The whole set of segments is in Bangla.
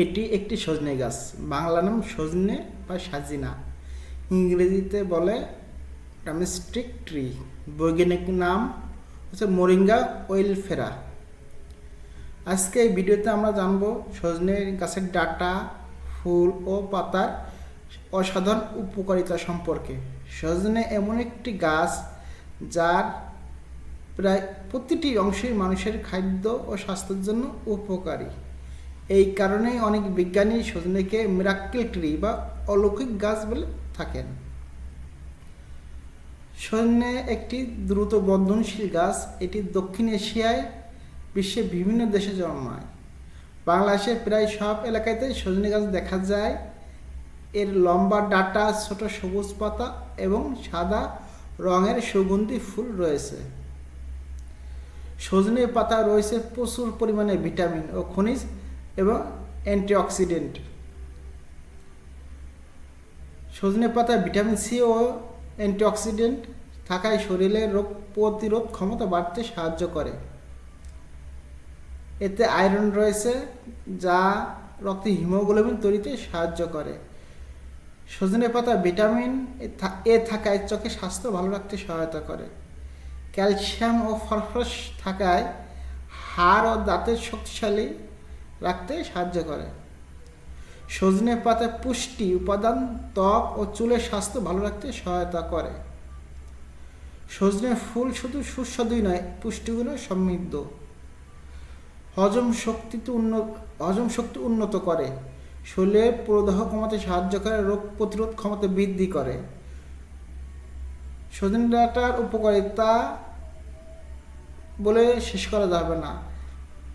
এটি একটি সজনে গাছ। বাংলা নাম সজনে বা সাজিনা, ইংরেজিতে বলে ড্রামস্টিক ট্রি। বৈজ্ঞানিক নাম হচ্ছে মোরিঙ্গা ওয়েলফেরা। আজকে এই ভিডিওতে আমরা জানব সজনে গাছের ডাঁটা, ফুল ও পাতার অসাধারণ উপকারিতা সম্পর্কে। সজনে এমন একটি গাছ যার প্রায় প্রতিটি অংশই মানুষের খাদ্য ও স্বাস্থ্যের জন্য উপকারী। এই কারণেই অনেক বিজ্ঞানী সজনেকে মিরাক্কেল ট্রি বা অলৌকিক গাছ বলে থাকেন। সজনে একটি দ্রুত বর্ধনশীল গাছ। এটি দক্ষিণ এশিয়ায় বিশ্বের বিভিন্ন দেশে জন্মায়। বাংলাদেশের প্রায় সব এলাকাতেই সজনে গাছ দেখা যায়। এর লম্বা ডাঁটা, ছোট সবুজ পাতা এবং সাদা রঙের সুগন্ধি ফুল রয়েছে। সজনে পাতা রয়েছে প্রচুর পরিমাণে ভিটামিন ও খনিজ এবং অ্যান্টিঅক্সিডেন্ট। সজনে পাতায় ভিটামিন সি ও অ্যান্টিঅক্সিডেন্ট থাকায় শরীরের রোগ প্রতিরোধ ক্ষমতা বাড়তে সাহায্য করে। এতে আয়রন রয়েছে যা রক্তে হিমোগ্লোবিন তৈরিতে সাহায্য করে। সজনে পাতা ভিটামিন এ থাকায় চোখের স্বাস্থ্য ভালো রাখতে সহায়তা করে। ক্যালসিয়াম ও ফসফরাস থাকায় হাড় ও দাঁতের শক্তিশালী রাখতে সাহায্য করে। সজনে পাতায় পুষ্টি উপাদান ত্বক ও চুলের স্বাস্থ্য ভালো রাখতে সহায়তা করে। সজনে ফুল শুধু সুস্বাদুই নয়, পুষ্টিগুণে সমৃদ্ধ। হজম শক্তি উন্নত করে, শরীরের প্রদাহ কমাতে সাহায্য করে, রোগ প্রতিরোধ ক্ষমতা বৃদ্ধি করে। সজনে ডাঁটার উপকারিতা বলে শেষ করা যাবে না।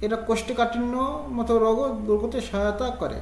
এটা কোষ্ঠকাঠিন্য মতো রোগও দূর করতে সহায়তা করে।